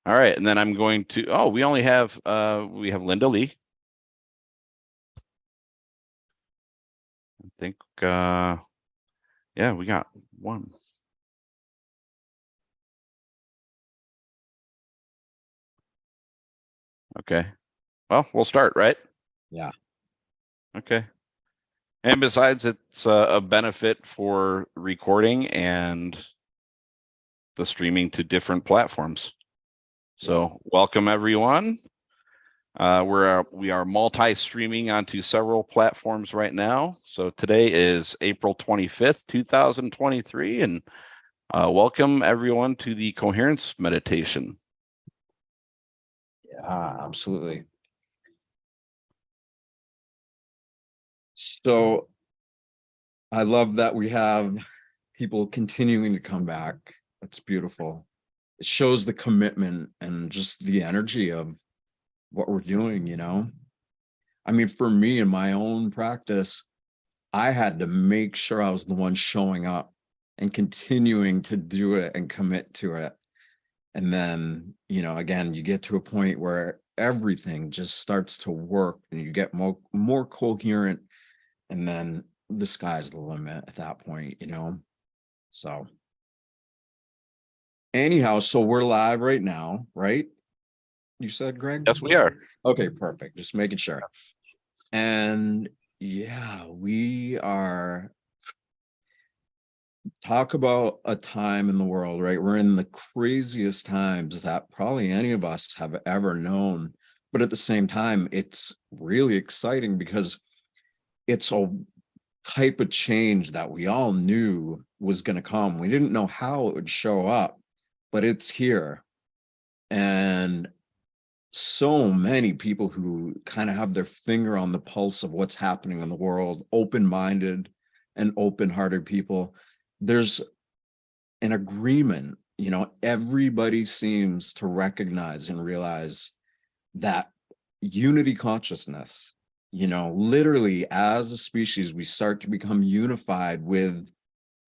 All right, and then I'm going to, oh, we have Linda Lee. I think, yeah, we got one. Okay. Well, we'll start, right? Yeah. Okay. And besides, it's a benefit for recording and the streaming to different platforms. So welcome everyone. We are multi-streaming onto several platforms right now. So today is April 25th, 2023, and welcome everyone to the Coherence Meditation. Yeah, absolutely. So I love that we have people continuing to come back. That's beautiful. It shows the commitment and just the energy of what we're doing, you know? I mean, for me in my own practice, I had to make sure I was the one showing up and continuing to do it and commit to it. And then, you know, again, you get to a point where everything just starts to work and you get more coherent, and then the sky's the limit at that point, you know? So anyhow, so we're live right now, right? You said, Greg? Yes, we are. Okay, perfect. Just making sure. And yeah, we are, talk about a time in the world, right? We're in the craziest times that probably any of us have ever known. But at the same time, it's really exciting because it's a type of change that we all knew was going to come. We didn't know how it would show up, but it's here. And so many people who kind of have their finger on the pulse of what's happening in the world, open-minded and open-hearted people. There's an agreement, you know, everybody seems to recognize and realize that unity consciousness, you know, literally as a species, we start to become unified with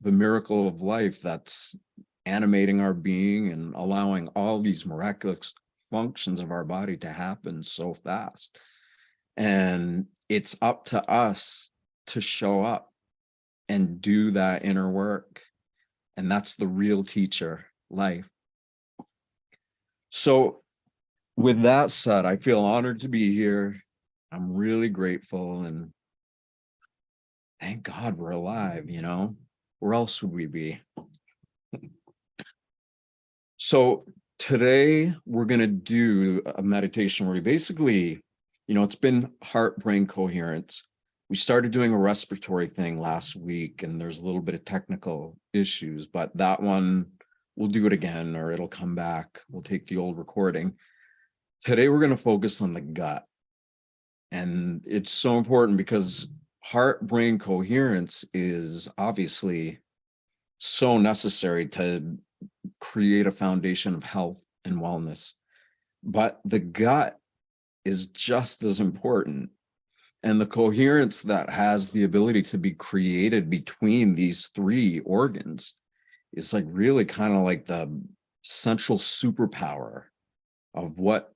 the miracle of life that's animating our being and allowing all these miraculous functions of our body to happen so fast. And it's up to us to show up and do that inner work. And that's the real teacher, life. So with that said, I feel honored to be here. I'm really grateful, and thank God we're alive, you know? Where else would we be? So today we're going to do a meditation where we basically, you know, it's been heart-brain coherence. We started doing a respiratory thing last week, and there's a little bit of technical issues, but that one, we'll do it again, or it'll come back. We'll take the old recording. Today we're going to focus on the gut. And it's so important because heart-brain coherence is obviously so necessary to create a foundation of health and wellness. But the gut is just as important. And the coherence that has the ability to be created between these three organs is like really kind of like the central superpower of what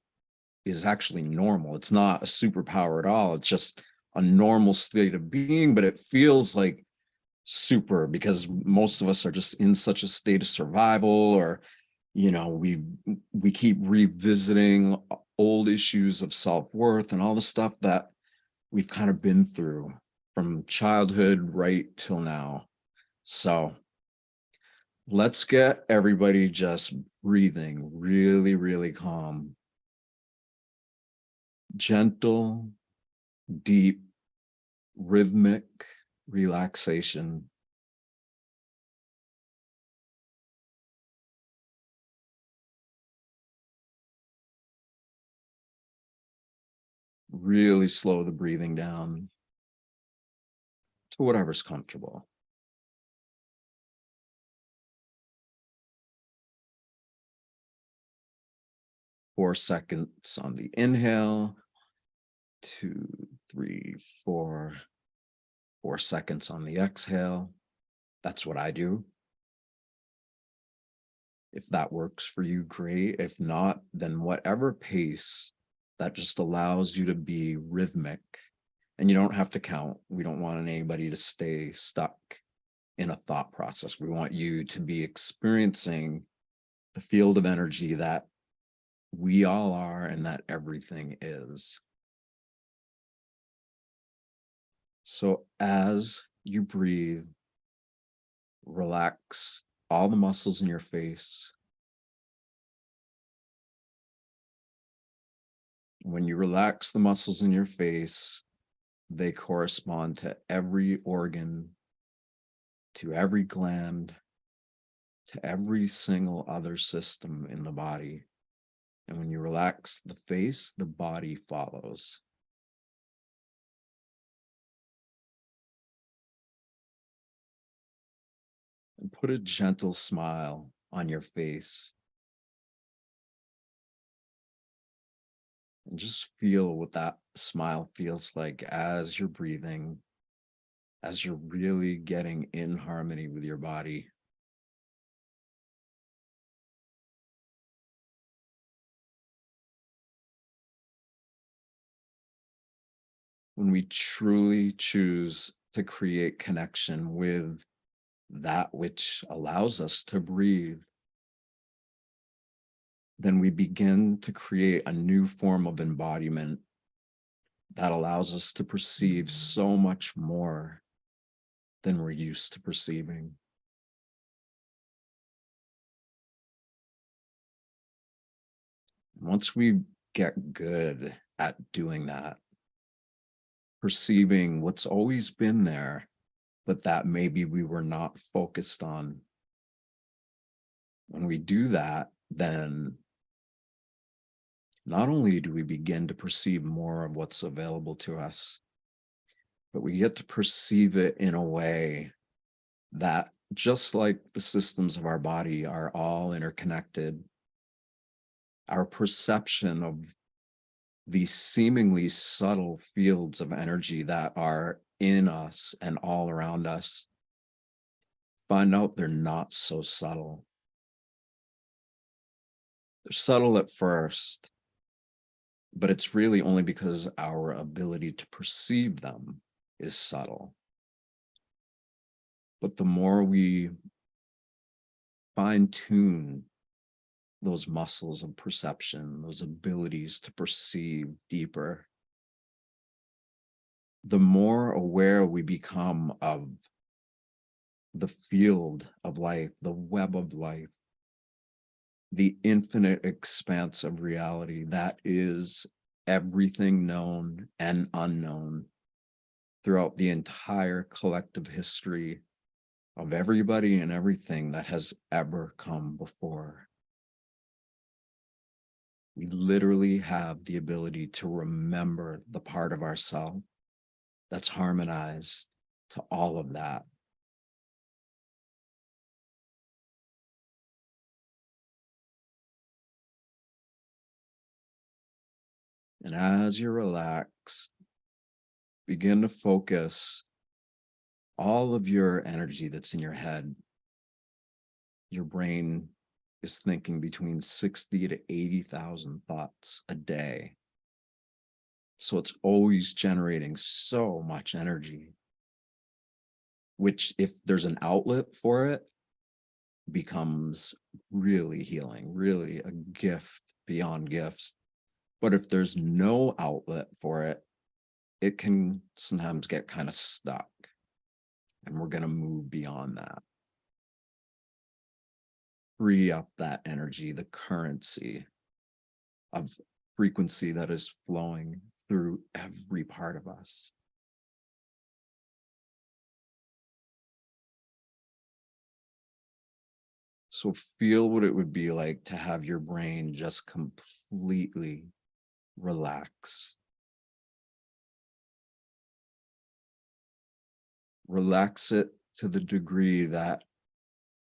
is actually normal. It's not a superpower at all. It's just a normal state of being, but it feels like super because most of us are just in such a state of survival, or, you know, we keep revisiting old issues of self-worth and all the stuff that we've kind of been through from childhood right till now. So let's get everybody just breathing really, really calm. Gentle, deep, rhythmic relaxation. Really slow the breathing down to whatever's comfortable. Four seconds on the inhale. 2, 3, 4. 4 seconds on the exhale. That's what I do. If that works for you, great. If not, then whatever pace that just allows you to be rhythmic. And you don't have to count. We don't want anybody to stay stuck in a thought process. We want you to be experiencing the field of energy that we all are and that everything is. So as you breathe, relax all the muscles in your face. When you relax the muscles in your face, they correspond to every organ, to every gland, to every single other system in the body. And when you relax the face, the body follows. And put a gentle smile on your face. And just feel what that smile feels like as you're breathing, as you're really getting in harmony with your body. When we truly choose to create connection with that which allows us to breathe, then we begin to create a new form of embodiment that allows us to perceive so much more than we're used to perceiving. Once we get good at doing that, perceiving what's always been there, but that maybe we were not focused on. When we do that, then not only do we begin to perceive more of what's available to us, but we get to perceive it in a way that, just like the systems of our body are all interconnected, our perception of these seemingly subtle fields of energy that are in us and all around us, find out they're not so subtle. They're subtle at first, but it's really only because our ability to perceive them is subtle. But the more we fine-tune those muscles of perception, those abilities to perceive deeper, the more aware we become of the field of life, the web of life, the infinite expanse of reality that is everything known and unknown throughout the entire collective history of everybody and everything that has ever come before. We literally have the ability to remember the part of ourselves that's harmonized to all of that. And as you're relaxed, begin to focus all of your energy that's in your head. Your brain is thinking between 60 to 80,000 thoughts a day. So it's always generating so much energy, which, if there's an outlet for it, becomes really healing, really a gift beyond gifts. But if there's no outlet for it, it can sometimes get kind of stuck. And we're going to move beyond that. Free up that energy, the currency of frequency that is flowing through every part of us. So feel what it would be like to have your brain just completely relax. Relax it to the degree that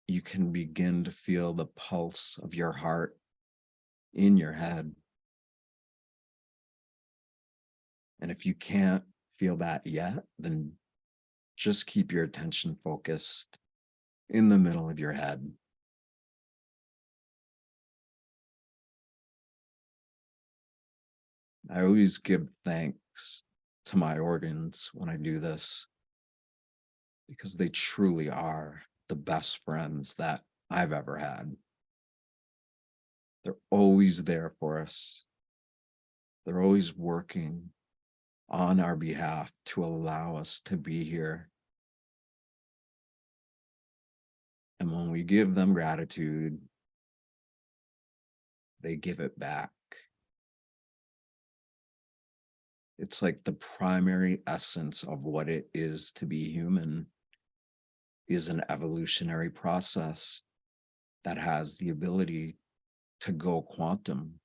you can begin to feel the pulse of your heart in your head. And if you can't feel that yet, then just keep your attention focused in the middle of your head. I always give thanks to my organs when I do this because they truly are the best friends that I've ever had. They're always there for us. They're always working on our behalf to allow us to be here. And when we give them gratitude, they give it back. It's like the primary essence of what it is to be human is an evolutionary process that has the ability to go quantum.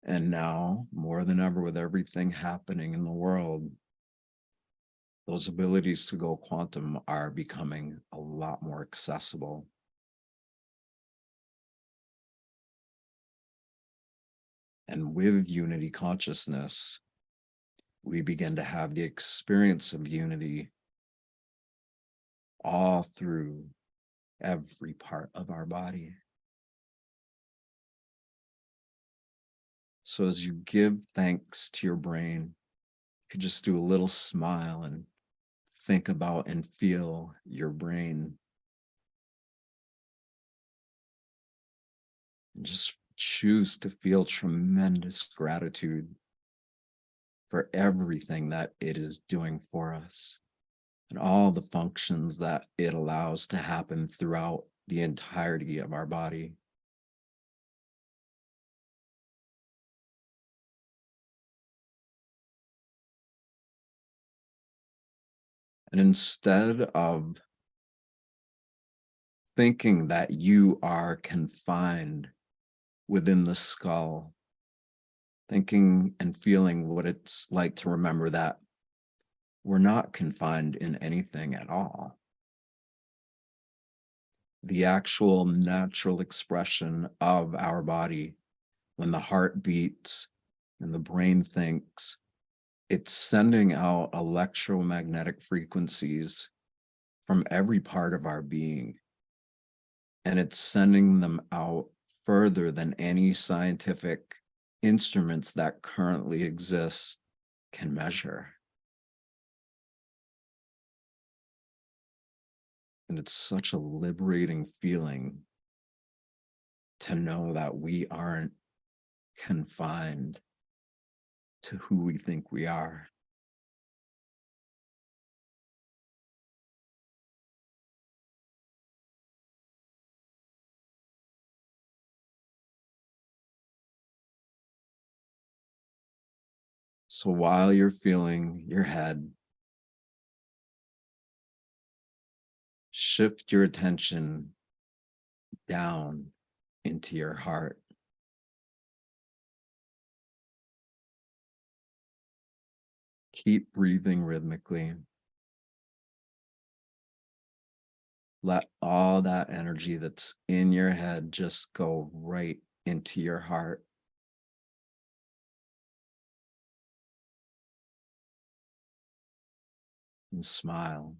And now, more than ever, with everything happening in the world, those abilities to go quantum are becoming a lot more accessible. And with unity consciousness, we begin to have the experience of unity all through every part of our body. So as you give thanks to your brain, you could just do a little smile and think about and feel your brain. And just choose to feel tremendous gratitude for everything that it is doing for us and all the functions that it allows to happen throughout the entirety of our body. And instead of thinking that you are confined within the skull, thinking and feeling what it's like to remember that we're not confined in anything at all. The actual natural expression of our body, when the heart beats and the brain thinks, it's sending out electromagnetic frequencies from every part of our being. And it's sending them out further than any scientific instruments that currently exist can measure. And it's such a liberating feeling to know that we aren't confined to who we think we are. So while you're feeling your head, shift your attention down into your heart. Keep breathing rhythmically. Let all that energy that's in your head just go right into your heart. And smile.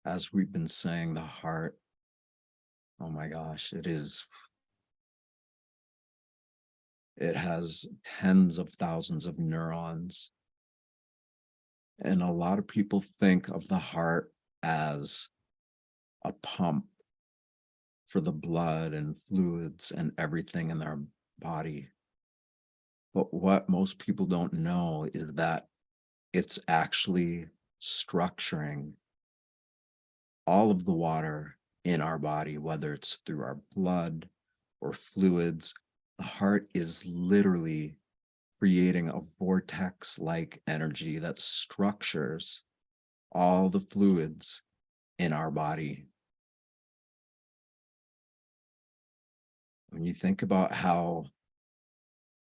As we've been saying, the heart, oh my gosh, it has tens of thousands of neurons. And a lot of people think of the heart as a pump for the blood and fluids and everything in their body. But what most people don't know is that it's actually structuring all of the water in our body, whether it's through our blood or fluids. The heart is literally creating a vortex-like energy that structures all the fluids in our body. When you think about how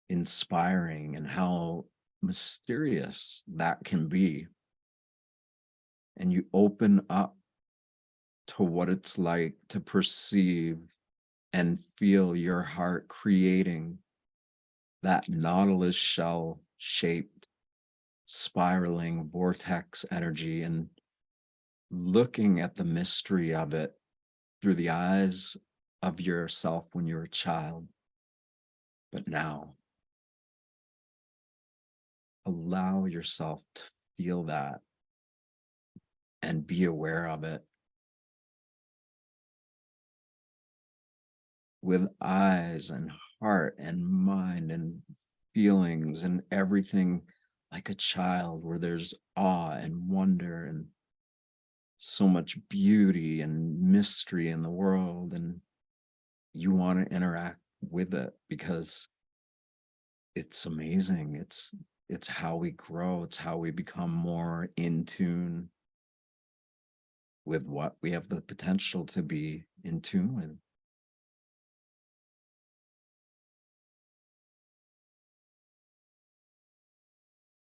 inspiring and how mysterious that can be, and you open up to what it's like to perceive and feel your heart creating that nautilus shell shaped spiraling vortex energy. And looking at the mystery of it through the eyes of yourself when you were a child. But now, allow yourself to feel that and be aware of it with eyes and heart and mind and feelings and everything, like a child, where there's awe and wonder and so much beauty and mystery in the world, and you want to interact with it because it's amazing. It's how we grow. It's how we become more in tune with what we have the potential to be in tune with.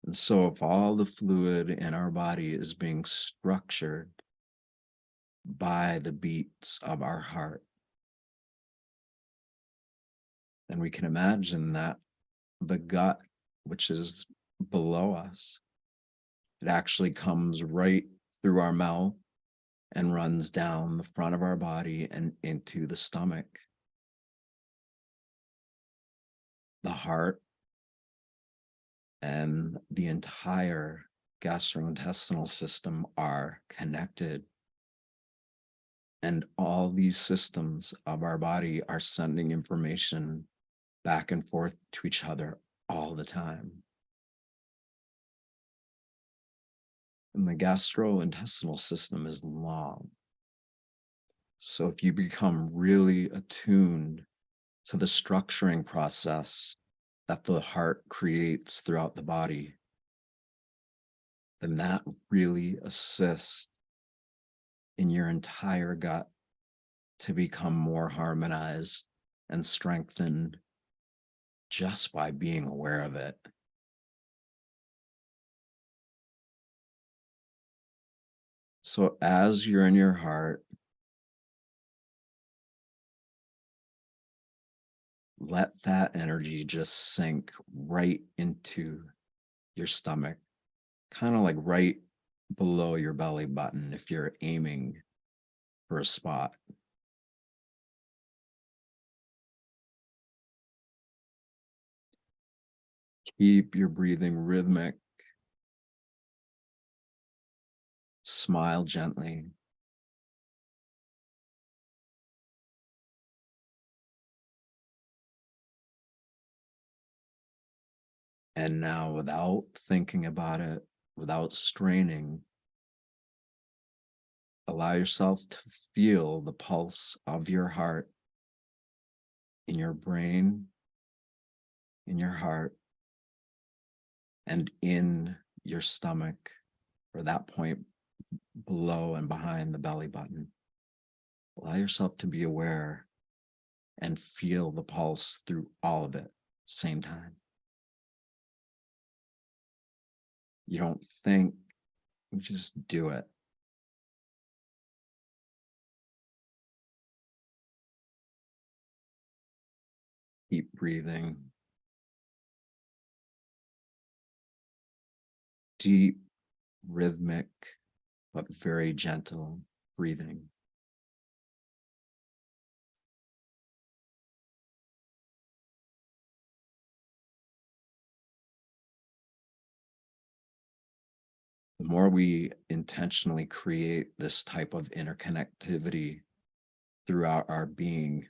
And so if all the fluid in our body is being structured by the beats of our heart, then we can imagine that the gut, which is below us, it actually comes right through our mouth and runs down the front of our body and into the stomach. The heart and the entire gastrointestinal system are connected. And all these systems of our body are sending information back and forth to each other all the time. And the gastrointestinal system is long. So if you become really attuned to the structuring process that the heart creates throughout the body, then that really assists in your entire gut to become more harmonized and strengthened just by being aware of it. So as you're in your heart, let that energy just sink right into your stomach, kind of like right below your belly button if you're aiming for a spot. Keep your breathing rhythmic. Smile gently. And now, without thinking about it, without straining, allow yourself to feel the pulse of your heart in your brain, in your heart, and in your stomach, or that point below and behind the belly button. Allow yourself to be aware and feel the pulse through all of it at the same time. You don't think, you just do it. Keep breathing. Deep, rhythmic, but very gentle breathing. The more we intentionally create this type of interconnectivity throughout our being,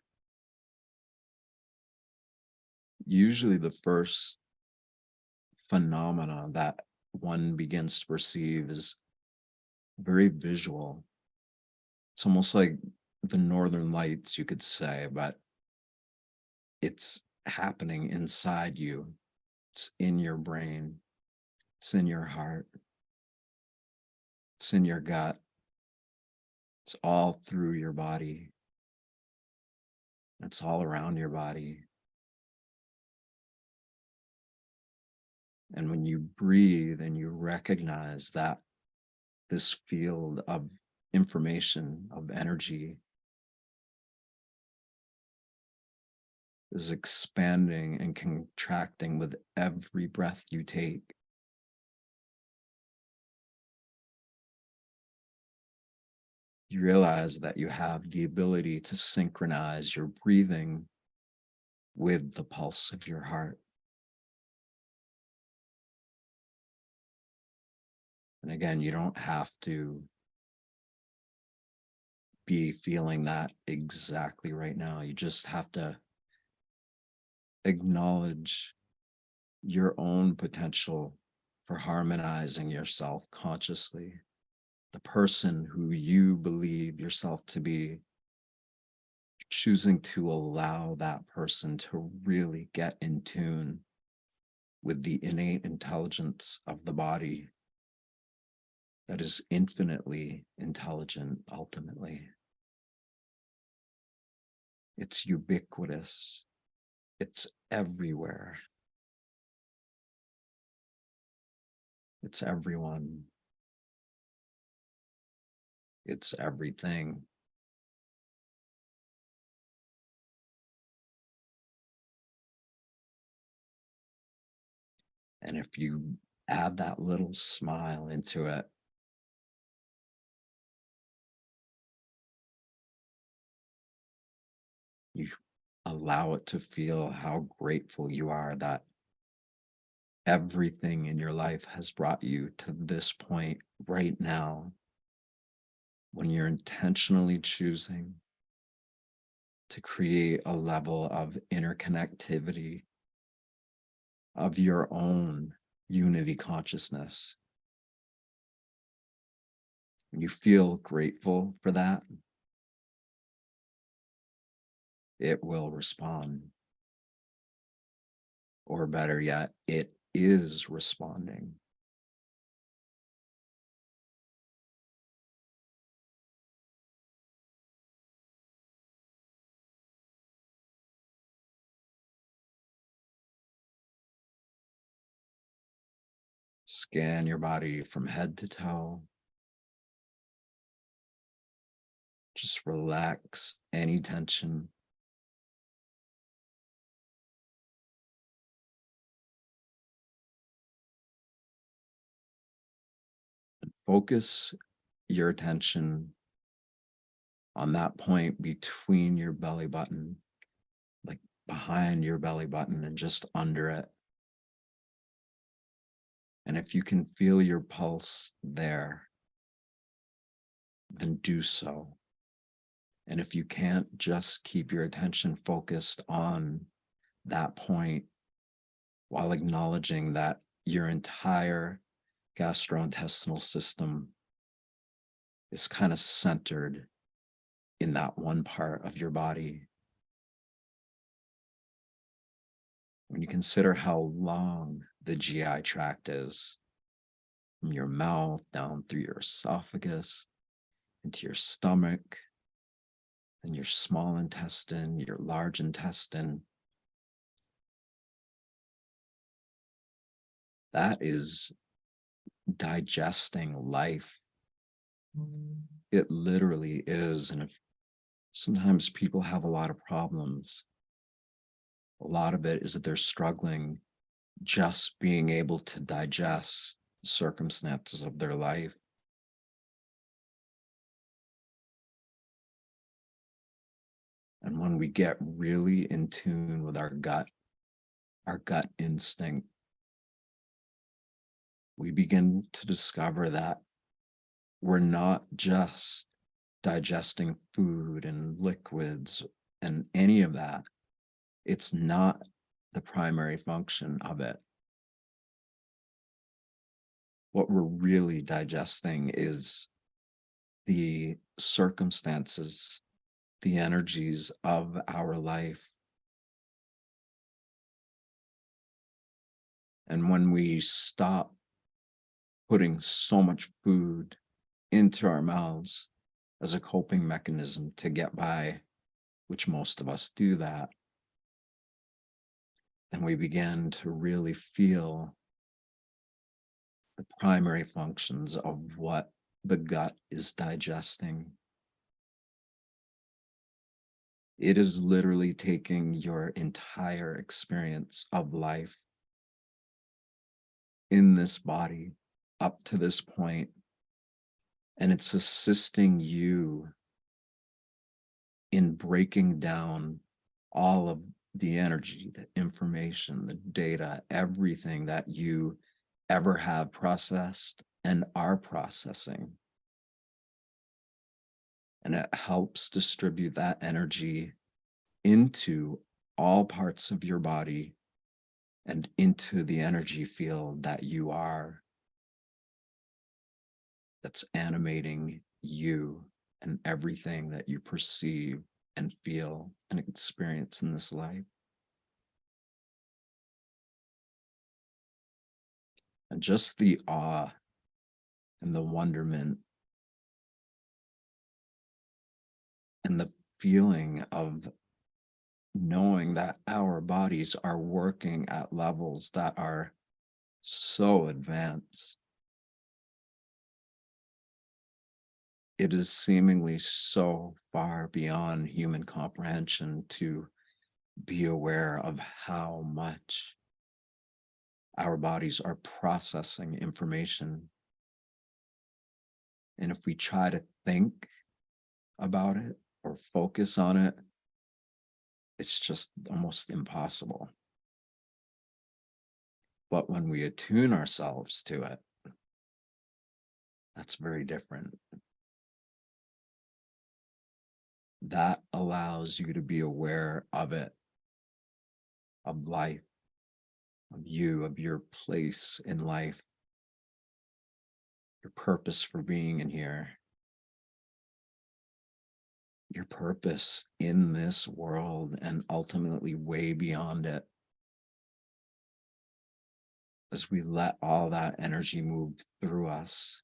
usually the first phenomena that one begins to perceive is very visual. It's almost like the northern lights, you could say, but it's happening inside you. It's in your brain. It's in your heart. It's in your gut. It's all through your body. It's all around your body. And when you breathe and you recognize that this field of information, of energy, is expanding and contracting with every breath you take, you realize that you have the ability to synchronize your breathing with the pulse of your heart. And again, you don't have to be feeling that exactly right now. You just have to acknowledge your own potential for harmonizing yourself consciously, the person who you believe yourself to be, choosing to allow that person to really get in tune with the innate intelligence of the body that is infinitely intelligent ultimately. It's ubiquitous. It's everywhere. It's everyone. It's everything. And if you add that little smile into it, you allow it to feel how grateful you are that everything in your life has brought you to this point right now, when you're intentionally choosing to create a level of interconnectivity of your own unity consciousness. When you feel grateful for that, it will respond. Or better yet, it is responding. Scan your body from head to toe. Just relax any tension. And focus your attention on that point between your belly button, like behind your belly button and just under it. And if you can feel your pulse there, then do so. And if you can't, just keep your attention focused on that point while acknowledging that your entire gastrointestinal system is kind of centered in that one part of your body. When you consider how long the GI tract is, from your mouth down through your esophagus, into your stomach, and your small intestine, your large intestine, that is digesting life. It literally is. And if sometimes people have a lot of problems, a lot of it is that they're struggling just being able to digest the circumstances of their life. And when we get really in tune with our gut instinct, we begin to discover that we're not just digesting food and liquids and any of that. It's not the primary function of it. What we're really digesting is the circumstances, the energies of our life. And when we stop putting so much food into our mouths as a coping mechanism to get by, which most of us do that, then we begin to really feel the primary functions of what the gut is digesting. It is literally taking your entire experience of life in this body up to this point And it's assisting you in breaking down all of the energy, the information, the data, everything that you ever have processed and are processing. And it helps distribute that energy into all parts of your body and into the energy field that you are, that's animating you and everything that you perceive and feel and experience in this life. And just the awe and the wonderment and the feeling of knowing that our bodies are working at levels that are so advanced. It is seemingly so far beyond human comprehension to be aware of how much our bodies are processing information. And if we try to think about it or focus on it, it's just almost impossible. But when we attune ourselves to it, that's very different. That allows you to be aware of it, of life, of you, of your place in life, your purpose for being in here, your purpose in this world, and ultimately way beyond it. As we let all that energy move through us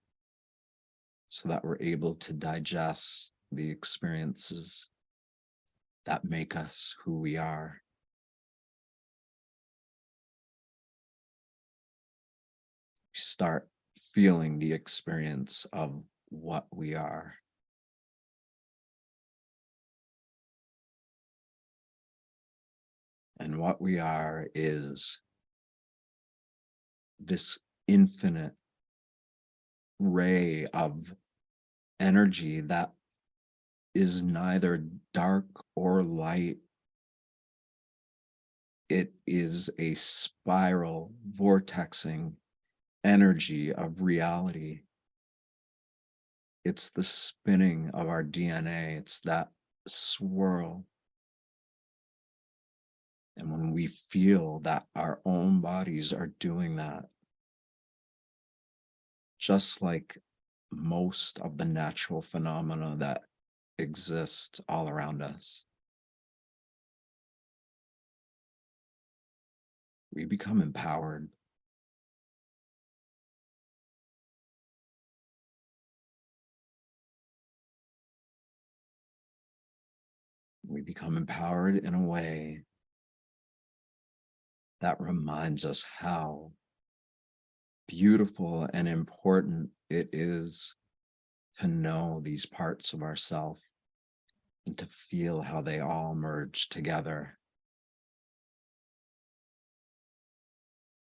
so that we're able to digest the experiences that make us who we are. We start feeling the experience of what we are. And what we are is this infinite ray of energy that is neither dark or light. It is a spiral, vortexing energy of reality. It's the spinning of our DNA. It's that swirl. And when we feel that our own bodies are doing that, just like most of the natural phenomena that exist all around us, we become empowered. We become empowered in a way that reminds us how beautiful and important it is to know these parts of ourselves and to feel how they all merge together.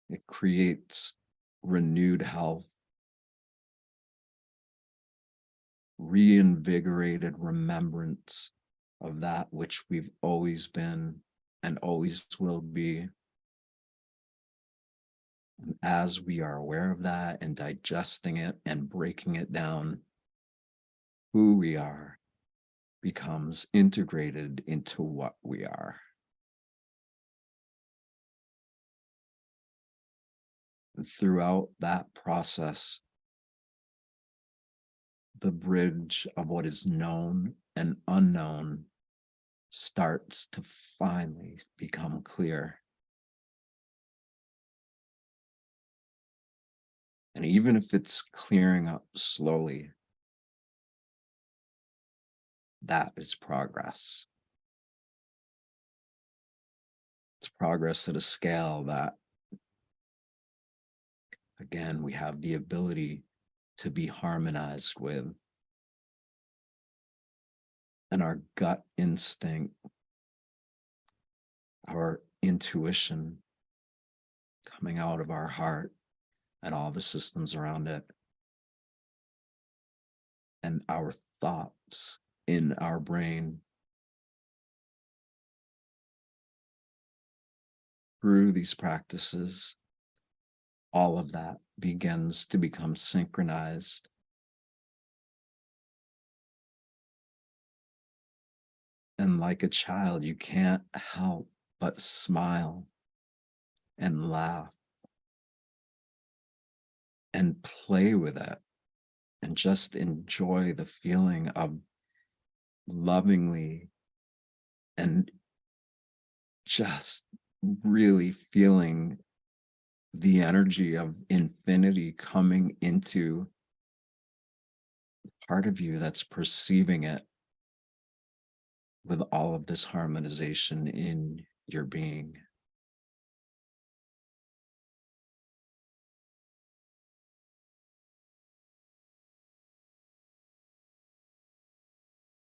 It creates renewed health, reinvigorated remembrance of that which we've always been and always will be. And as we are aware of that and digesting it and breaking it down, who we are becomes integrated into what we are. And throughout that process, the bridge of what is known and unknown starts to finally become clear. And even if it's clearing up slowly, that is progress. It's progress at a scale that, again, we have the ability to be harmonized with. And our gut instinct, our intuition coming out of our heart and all the systems around it, and our thoughts in our brain. Through these practices, all of that begins to become synchronized. And like a child, you can't help but smile and laugh and play with it and just enjoy the feeling of lovingly and just really feeling the energy of infinity coming into part of you that's perceiving it with all of this harmonization in your being.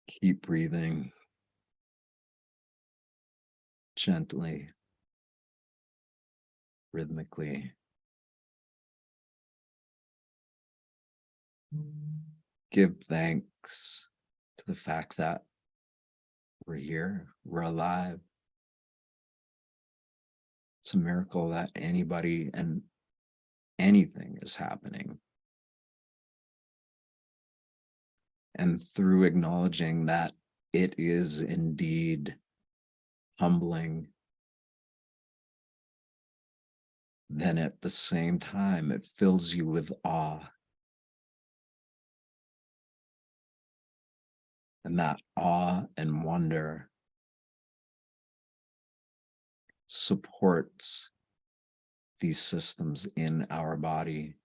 Keep breathing gently, rhythmically. Give thanks to the fact that we're here, we're alive. It's a miracle that anybody and anything is happening. And through acknowledging that it is indeed humbling, then at the same time, it fills you with awe. And that awe and wonder supports these systems in our body.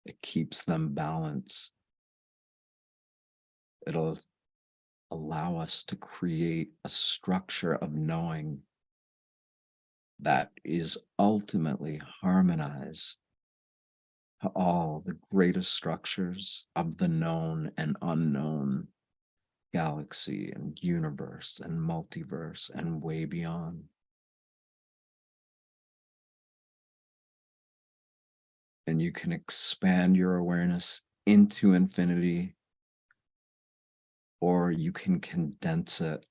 It keeps them balanced. It'll allow us to create a structure of knowing that is ultimately harmonized to all the greatest structures of the known and unknown galaxy and universe and multiverse and way beyond. And you can expand your awareness into infinity, or you can condense it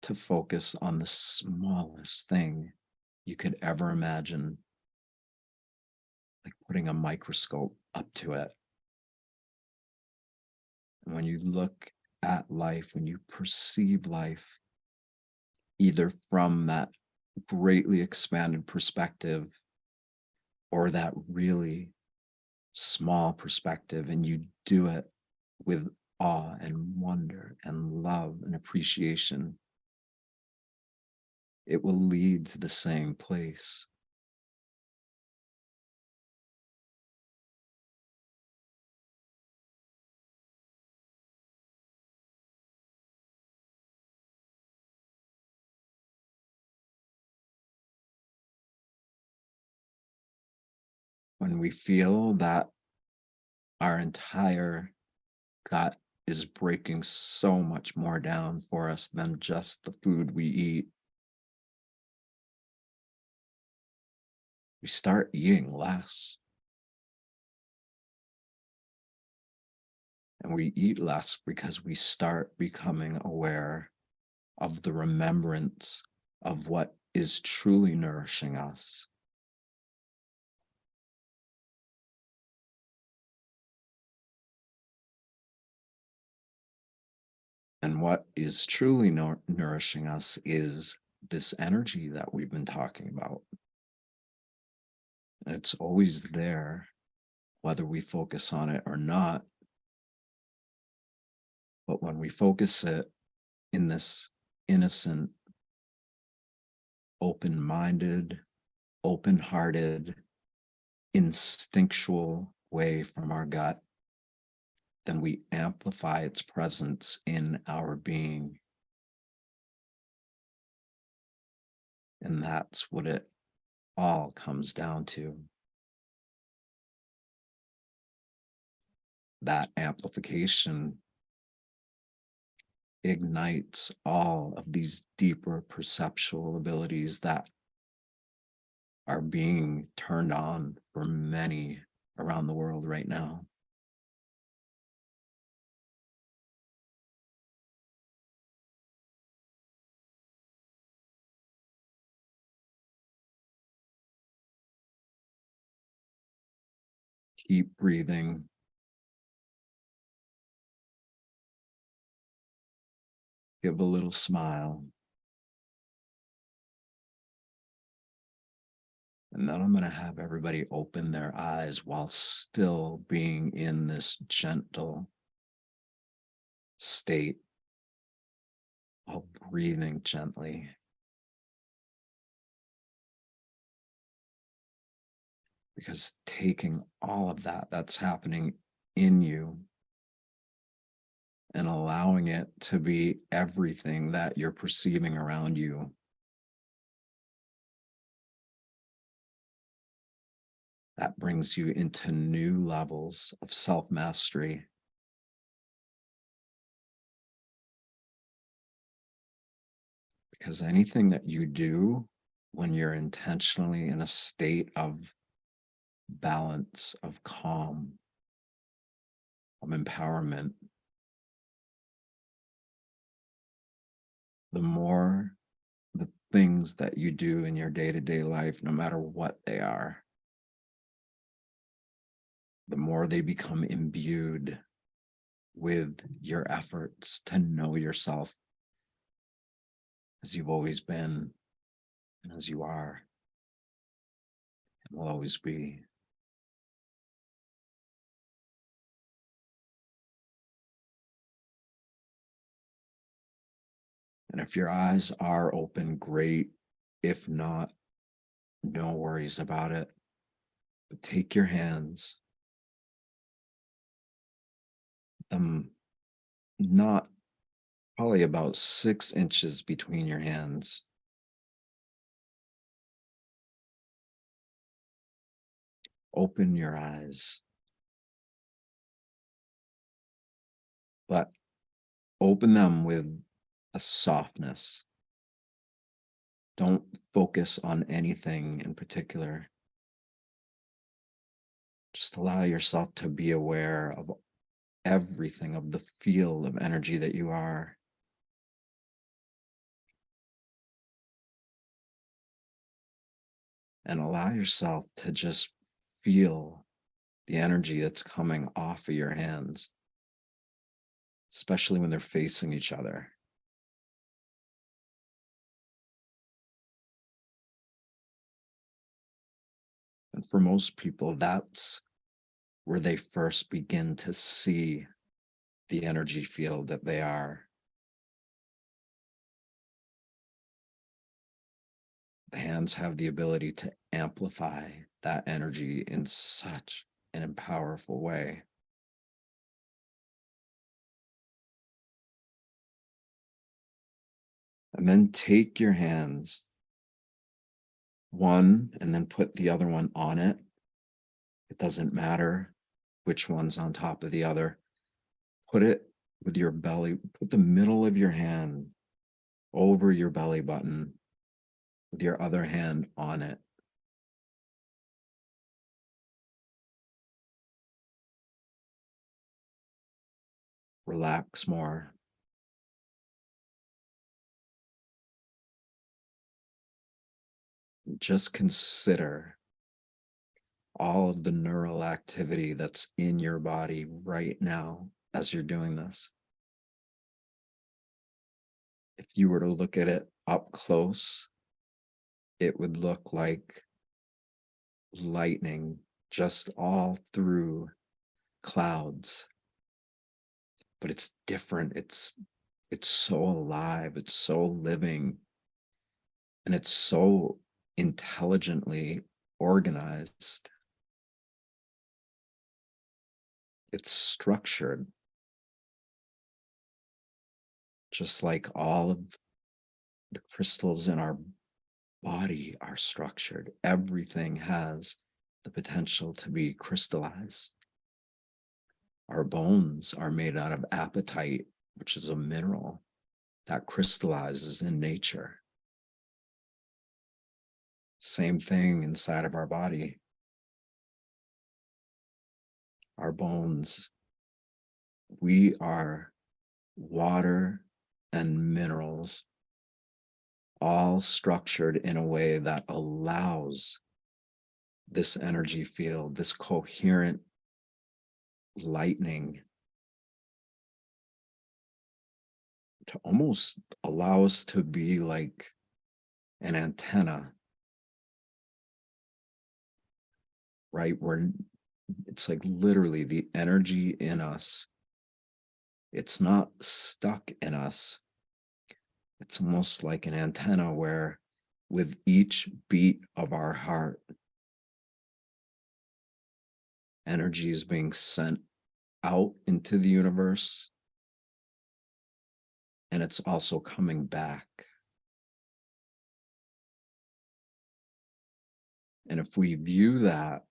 to focus on the smallest thing you could ever imagine, like putting a microscope up to it. And when you look at life, when you perceive life, either from that greatly expanded perspective or that really small perspective, and you do it with awe and wonder and love and appreciation, it will lead to the same place. When we feel that our entire gut is breaking so much more down for us than just the food we eat, we start eating less. And we eat less because we start becoming aware of the remembrance of what is truly nourishing us. And what is truly nourishing us is this energy that we've been talking about. And it's always there, whether we focus on it or not. But when we focus it in this innocent, open-minded, open-hearted, instinctual way from our gut, then we amplify its presence in our being. And that's what it all comes down to. That amplification ignites all of these deeper perceptual abilities that are being turned on for many around the world right now. Keep breathing. Give a little smile. And then I'm going to have everybody open their eyes while still being in this gentle state of breathing gently. Because taking all of that that's happening in you and allowing it to be everything that you're perceiving around you, that brings you into new levels of self-mastery. Because anything that you do when you're intentionally in a state of balance, of calm, of empowerment, the more the things that you do in your day-to-day life, no matter what they are, the more they become imbued with your efforts to know yourself as you've always been and as you are and will always be. And if your eyes are open, great. If not, no worries about it. But take your hands, not probably about 6 inches between your hands. Open your eyes, but open them with a softness. Don't focus on anything in particular. Just allow yourself to be aware of everything, of the field of energy that you are. And allow yourself to just feel the energy that's coming off of your hands, especially when they're facing each other. And for most people, that's where they first begin to see the energy field that they are. The hands have the ability to amplify that energy in such an powerful way. And then take your hands, one, and then put the other one on it. It doesn't matter which one's on top of the other. Put it with your belly, put the middle of your hand over your belly button with your other hand on it. Relax more. Just consider all of the neural activity that's in your body right now as you're doing this. If you were to look at it up close, it would look like lightning just all through clouds. But it's different. It's so alive, it's so living, and it's so intelligently organized. It's structured, just like all of the crystals in our body are structured. Everything has the potential to be crystallized. Our bones are made out of apatite, which is a mineral that crystallizes in nature. Same thing inside of our body. Our bones, we are water and minerals, all structured in a way that allows this energy field, this coherent lightning to almost allow us to be like an antenna, right? Where it's like literally the energy in us, it's not stuck in us. It's almost like an antenna where with each beat of our heart, energy is being sent out into the universe, and it's also coming back. And if we view that,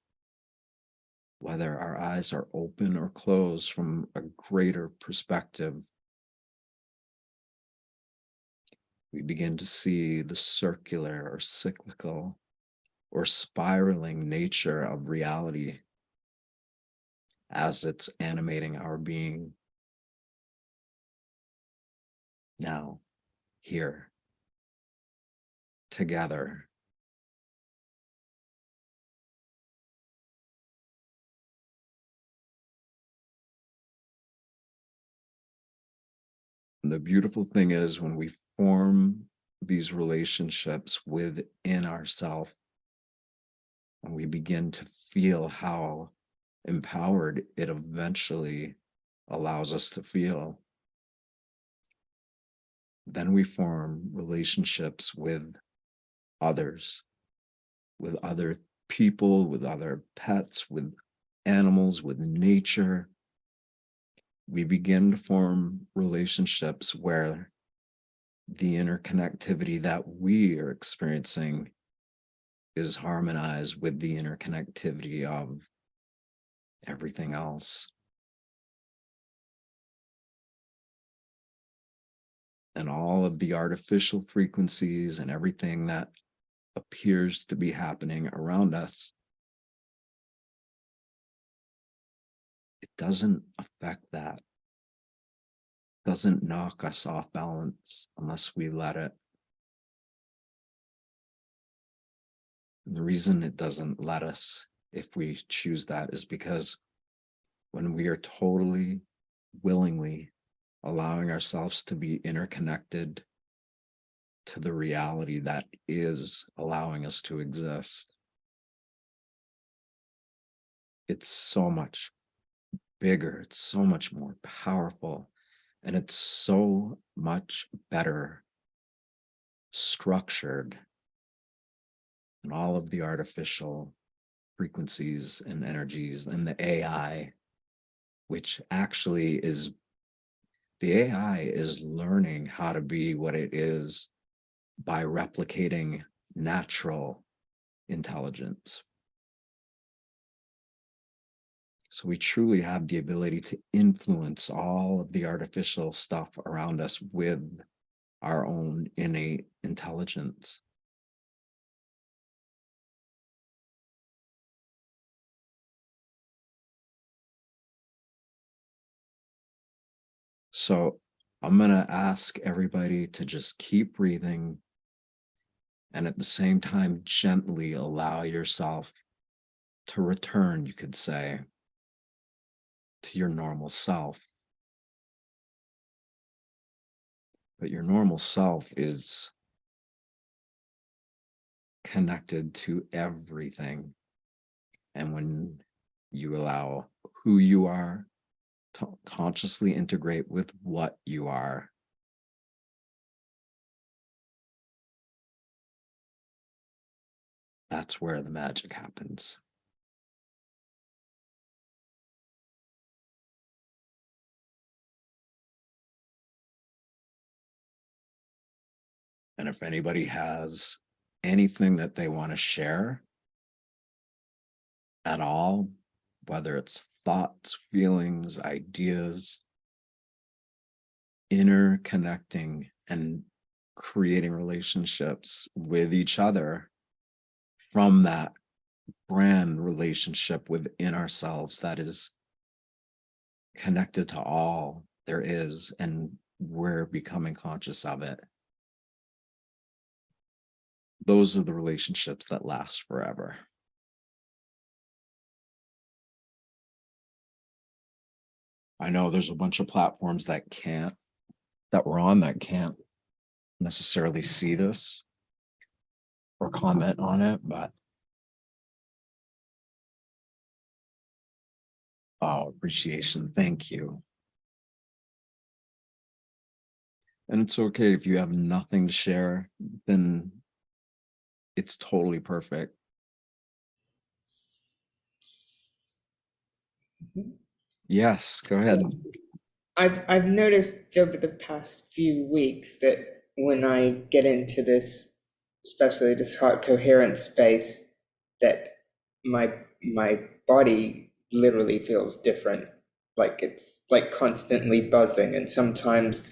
whether our eyes are open or closed, from a greater perspective, we begin to see the circular or cyclical or spiraling nature of reality as it's animating our being now, here, together. And the beautiful thing is when we form these relationships within ourselves, and we begin to feel how empowered it eventually allows us to feel, then we form relationships with others, with other people, with other pets, with animals, with nature. We begin to form relationships where the interconnectivity that we are experiencing is harmonized with the interconnectivity of everything else. And all of the artificial frequencies and everything that appears to be happening around us, it doesn't affect that. Doesn't knock us off balance unless we let it. And the reason it doesn't let us, if we choose that, is because when we are totally, willingly allowing ourselves to be interconnected to the reality that is allowing us to exist, it's so much bigger, it's so much more powerful, and it's so much better structured than all of the artificial frequencies and energies and the AI, which actually is, the AI is learning how to be what it is by replicating natural intelligence. So we truly have the ability to influence all of the artificial stuff around us with our own innate intelligence. So I'm going to ask everybody to just keep breathing and at the same time gently allow yourself to return, you could say, to your normal self. But your normal self is connected to everything. And when you allow who you are to consciously integrate with what you are, that's where the magic happens. And if anybody has anything that they want to share at all, whether it's thoughts, feelings, ideas, interconnecting and creating relationships with each other from that brand relationship within ourselves that is connected to all there is, and we're becoming conscious of it. Those are the relationships that last forever. I know there's a bunch of platforms that we're on that can't necessarily see this or comment on it, but appreciation. Thank you. And it's okay if you have nothing to share, then it's totally perfect. Yes, go ahead. I've noticed over the past few weeks that when I get into this, especially this heart coherence space, that my body literally feels different. Like it's like constantly buzzing, and sometimes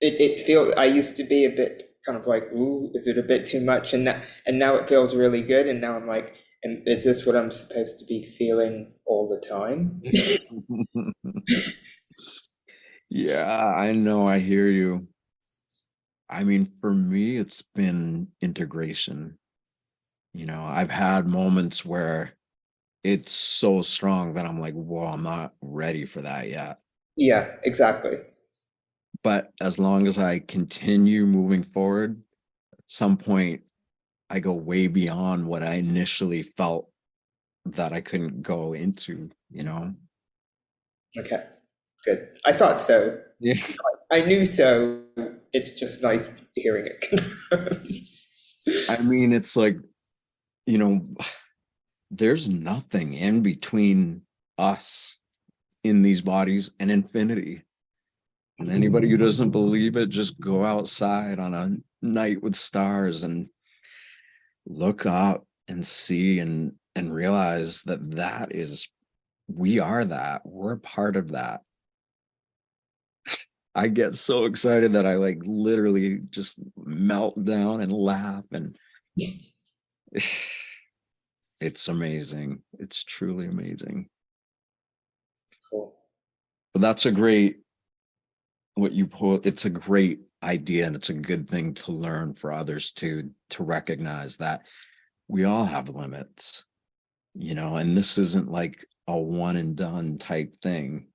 it feels, I used to be a bit kind of like, ooh, is it a bit too much? And now it feels really good. And now I'm like, and is this what I'm supposed to be feeling all the time? Yeah, I know. I hear you. I mean, for me, it's been integration. I've had moments where it's so strong that I'm like, whoa, I'm not ready for that yet. Yeah, exactly. But as long as I continue moving forward, at some point, I go way beyond what I initially felt that I couldn't go into. Okay, good. I thought so. Yeah. I knew so. It's just nice hearing it confirmed. I mean, it's like, you know, there's nothing in between us in these bodies and infinity. And anybody who doesn't believe it, just go outside on a night with stars and look up and see and realize that we are that. We're part of that. I get so excited that I like literally just melt down and laugh, and it's amazing. It's truly amazing. Cool. But that's what you put. It's a great idea, and it's a good thing to learn for others to recognize that we all have limits, and this isn't like a one and done type thing.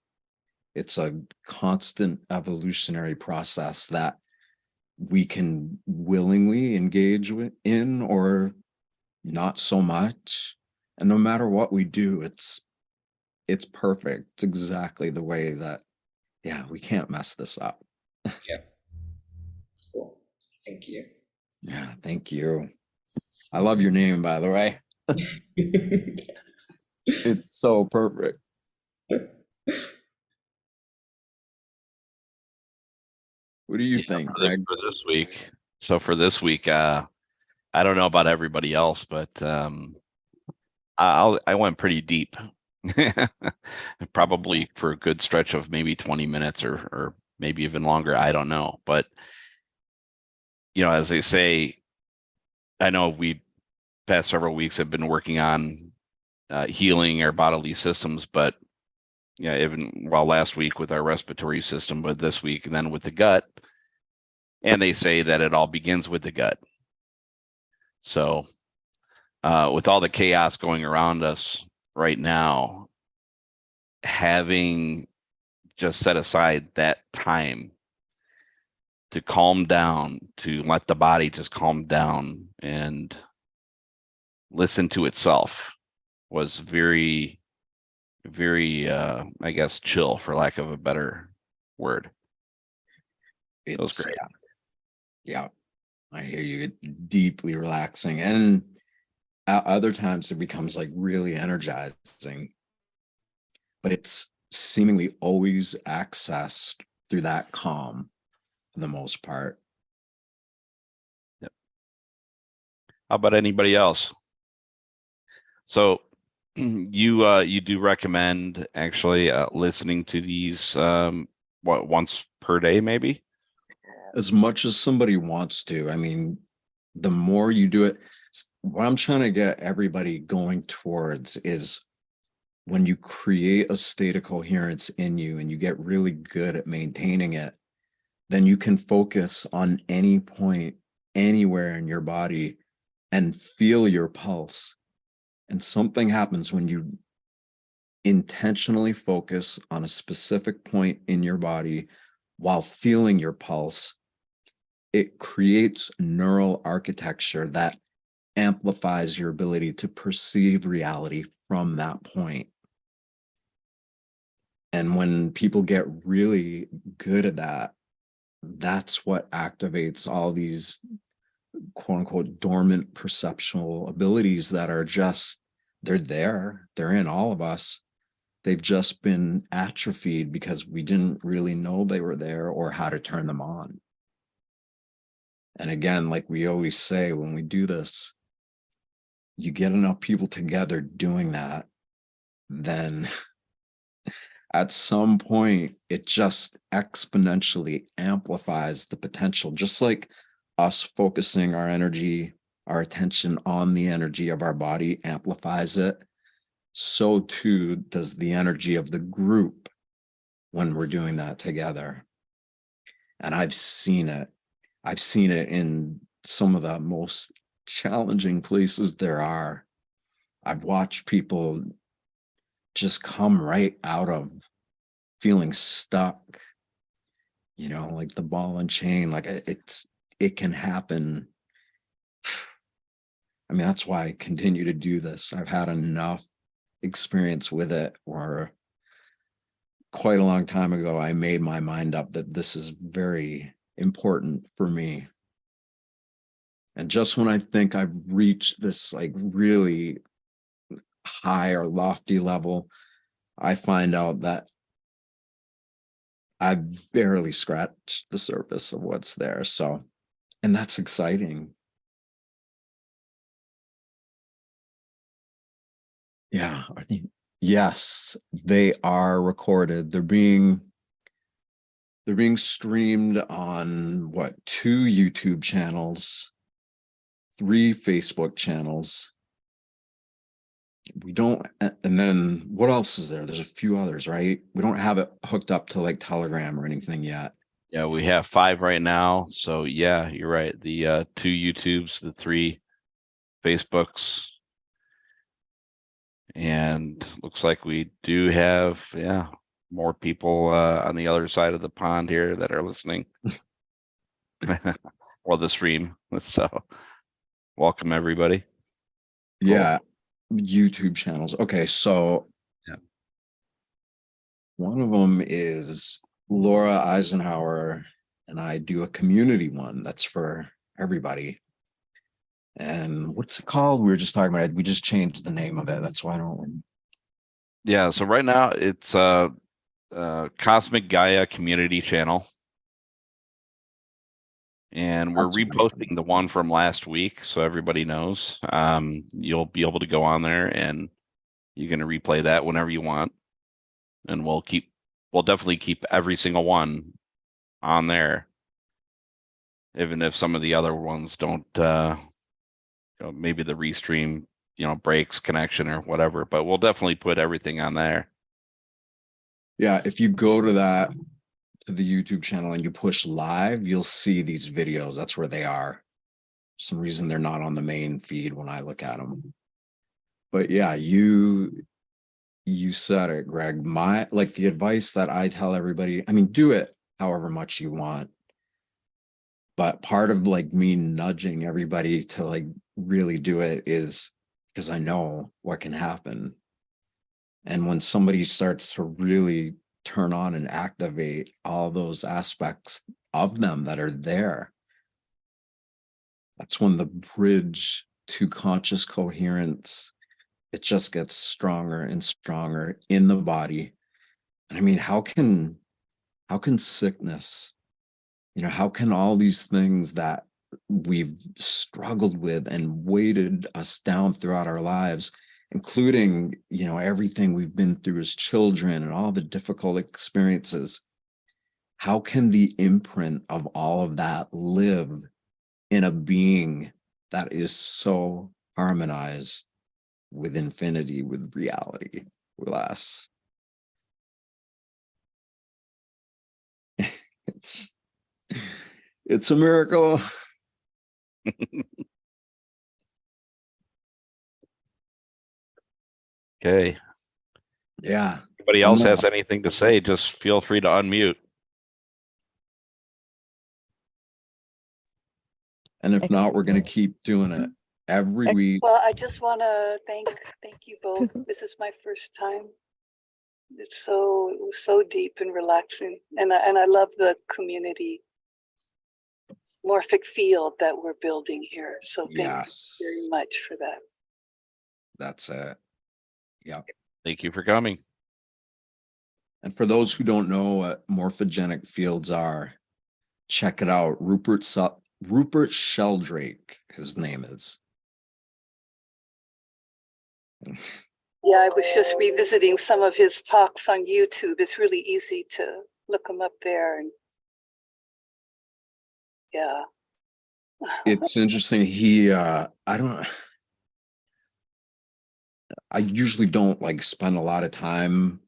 It's a constant evolutionary process that we can willingly engage in or not so much. And no matter what we do, it's perfect. It's exactly the way that, yeah, we can't mess this up. Yeah, cool. Thank you. Yeah, thank you. I love your name, by the way. It's so perfect. What do you think, Greg? For this week. So for this week, I don't know about everybody else, but I went pretty deep. Probably for a good stretch of maybe 20 minutes or maybe even longer. I don't know. But as they say, I know we past several weeks have been working on healing our bodily systems, but even while last week with our respiratory system, but this week and then with the gut. And they say that it all begins with the gut. So with all the chaos going around us right now, having just set aside that time to calm down, to let the body just calm down and listen to itself was very, very, I guess, chill, for lack of a better word. It was great. Yeah, I hear you. It's deeply relaxing. And at other times it becomes like really energizing, but it's seemingly always accessed through that calm for the most part. Yep. How about anybody else? So you do recommend actually listening to these once per day, maybe? As much as somebody wants to. I mean, the more you do it, what I'm trying to get everybody going towards is when you create a state of coherence in you and you get really good at maintaining it, then you can focus on any point anywhere in your body and feel your pulse. And something happens when you intentionally focus on a specific point in your body while feeling your pulse, it creates neural architecture that amplifies your ability to perceive reality from that point. And when people get really good at that, that's what activates all these quote unquote dormant perceptual abilities that are just, they're in all of us. They've just been atrophied because we didn't really know they were there or how to turn them on. And again, like we always say, when we do this, you get enough people together doing that, then at some point, it just exponentially amplifies the potential, just like us focusing our energy, our attention on the energy of our body amplifies it. So too does the energy of the group when we're doing that together. And I've seen it. I've seen it in some of the most challenging places there are. I've watched people just come right out of feeling stuck, like the ball and chain, like it can happen. I mean, that's why I continue to do this. I've had enough experience with it where quite a long time ago, I made my mind up that this is very important for me. And just when I think I've reached this like really high or lofty level, I find out that I've barely scratched the surface of what's there. So, and that's exciting. Yeah, I think yes, they are recorded. They're being streamed on what, 2 YouTube channels, 3 Facebook channels. We don't, and then what else is there? There's a few others, right? We don't have it hooked up to like Telegram or anything yet. Yeah, we have 5 right now. So yeah, you're right. The 2 YouTubes, the 3 Facebooks, and looks like we do have, yeah, more people on the other side of the pond here that are listening. Or the stream. So welcome everybody. Cool. Yeah, YouTube channels. Okay, so Yeah. one of them is Laura Eisenhower and I do a community one that's for everybody. And what's it called? We were just talking about it. We just changed the name of it. That's why I don't. Yeah, so right now it's Cosmic Gaia Community Channel. And we're That's right. reposting the one from last week, so everybody knows. You'll be able to go on there and you're going to replay that whenever you want. And we'll definitely keep every single one on there, even if some of the other ones don't, maybe the restream, breaks connection or whatever, but we'll definitely put everything on there. Yeah, if you go to the YouTube channel and you push live, you'll see these videos. That's where they are. For some reason they're not on the main feed when I look at them. But yeah, you said it, Greg. The advice that I tell everybody, I mean, do it however much you want. But part of like me nudging everybody to like really do it is because I know what can happen. And when somebody starts to really turn on and activate all those aspects of them that are there, that's when the bridge to conscious coherence, it just gets stronger and stronger in the body. And I mean, how can sickness, how can all these things that we've struggled with and weighted us down throughout our lives, including, everything we've been through as children and all the difficult experiences, how can the imprint of all of that live in a being that is so harmonized with infinity, with reality, with us? It's a miracle. Okay. Yeah. Anybody And else that's- has anything to say, just feel free to unmute. And if not, we're going to keep doing it every week. Well, I just want to thank you both. This is my first time. It was so deep and relaxing, and I love the community morphic field that we're building here. So thank you very much for that. That's it. Yeah. Thank you for coming. And for those who don't know what morphogenic fields are, check it out. Rupert Sheldrake, his name is. Yeah, I was just revisiting some of his talks on YouTube. It's really easy to look him up there. And yeah. It's interesting. I usually don't like spend a lot of time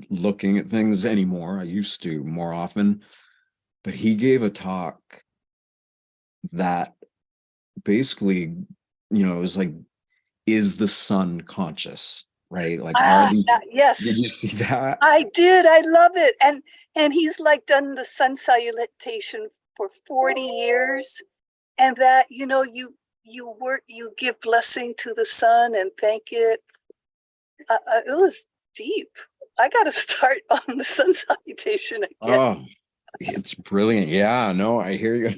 looking at things anymore. I used to more often, but he gave a talk that basically, it was like, is the sun conscious? Right? Like, are these? Yes. Did you see that? I did. I love it. And he's like done the sun salutation for 40 years, and that you give blessing to the sun and thank it. It was deep. I got to start on the sun salutation again. Oh, it's brilliant. Yeah, no, I hear you.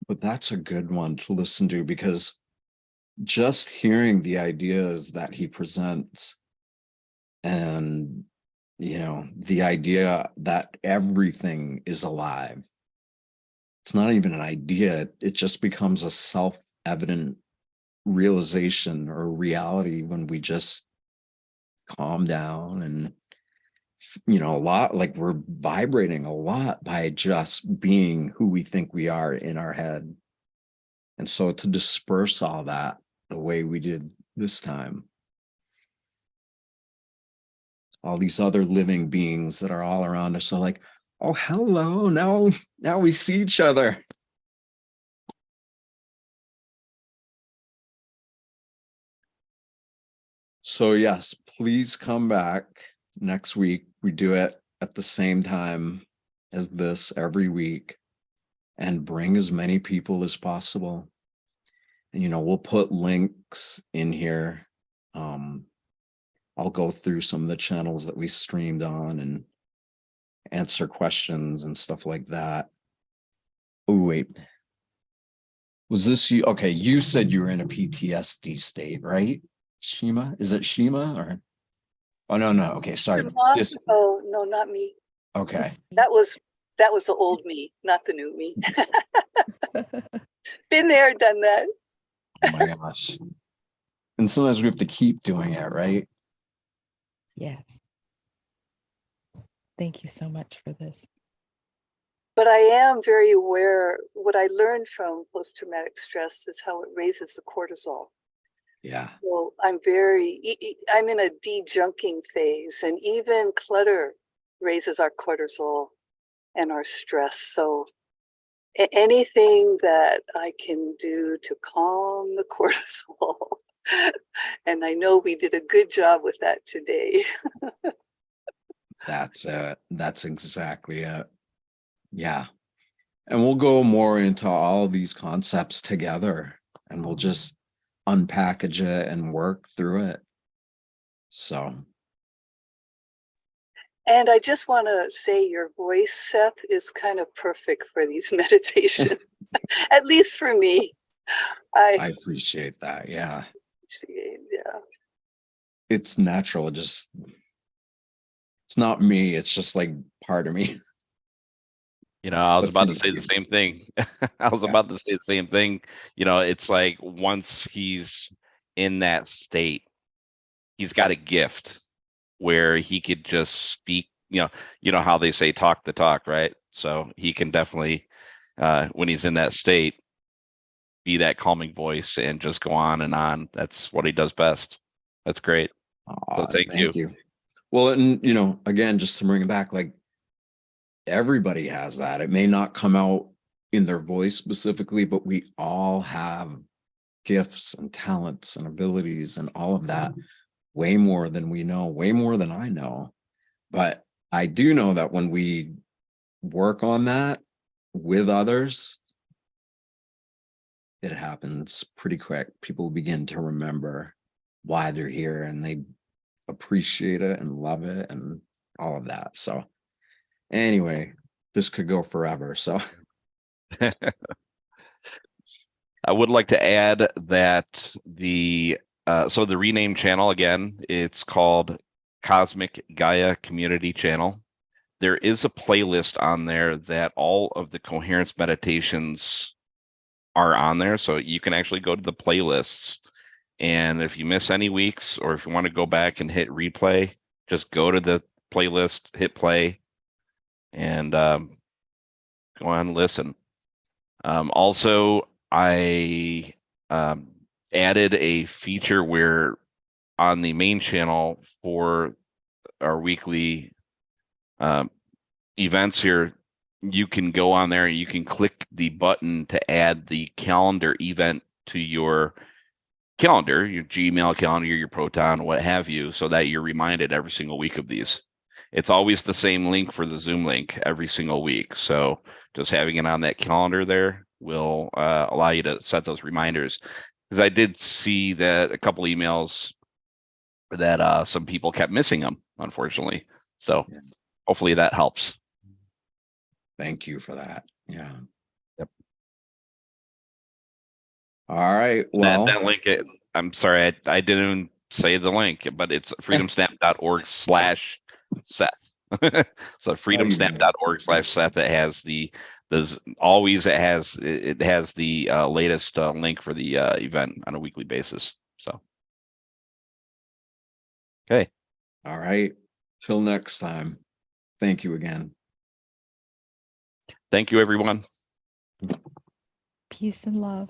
But that's a good one to listen to, because just hearing the ideas that he presents, and the idea that everything is alive. It's not even an idea. It just becomes a self-evident realization or reality when we just calm down, and a lot, like, we're vibrating a lot by just being who we think we are in our head. And so to disperse all that the way we did this time, all these other living beings that are all around us are like, oh, hello, now we see each other. So yes, please come back next week. We do it at the same time as this every week, and bring as many people as possible. And we'll put links in here. I'll go through some of the channels that we streamed on and answer questions and stuff like that. Oh, wait. Was this you? Okay, you said you were in a PTSD state, right? Shima? Is it Shima or? Oh, no. Okay, sorry. Oh, no, not me. Okay. That was the old me, not the new me. Been there, done that. Oh my gosh. And sometimes we have to keep doing it, right? Yes. Thank you so much for this. But I am very aware. What I learned from post-traumatic stress is how it raises the cortisol. Yeah. So I'm in a de-junking phase, and even clutter raises our cortisol and our stress. So anything that I can do to calm the cortisol, and I know we did a good job with that today. That's it. That's exactly it. Yeah. And we'll go more into all of these concepts together, and we'll just unpackage it and work through it. So. And I just want to say your voice, Seth, is kind of perfect for these meditations, at least for me. I appreciate that. Yeah. Yeah. It's natural. It's not me. It's just like part of me. I was about to say the same thing. About to say the same thing. It's like once he's in that state, he's got a gift where he could just speak, how they say talk the talk, right? So he can definitely, when he's in that state, be that calming voice and just go on and on. That's what he does best. That's great. So thank you. Well, and again, just to bring it back, like, everybody has that. It may not come out in their voice specifically, but we all have gifts and talents and abilities and all of that, way more than we know, way more than I know. But I do know that when we work on that with others, it happens pretty quick. People begin to remember why they're here, and they appreciate it and love it and all of that. So anyway, this could go forever. So I would like to add that the rename channel, again, it's called Cosmic Gaia Community Channel. There is a playlist on there that all of the coherence meditations are on there. So you can actually go to the playlists. And if you miss any weeks, or if you want to go back and hit replay, just go to the playlist, hit play, and go on and listen. Also, I added a feature where on the main channel for our weekly events here, you can go on there and you can click the button to add the calendar event to your calendar, your Gmail calendar, your Proton, what have you, so that you're reminded every single week of these. It's always the same link for the Zoom link every single week. So just having it on that calendar there will allow you to set those reminders. Because I did see that a couple emails that some people kept missing them, unfortunately. So hopefully that helps. thank you for that. Yeah. Yep. All right. Well, that link, I'm sorry, I didn't say the link, but it's freedomsnap.org/Seth. So freedomsnap.org/Seth. It has it has the latest link for the event on a weekly basis. So, okay. all right. Till next time. Thank you again. Thank you, everyone. Peace and love.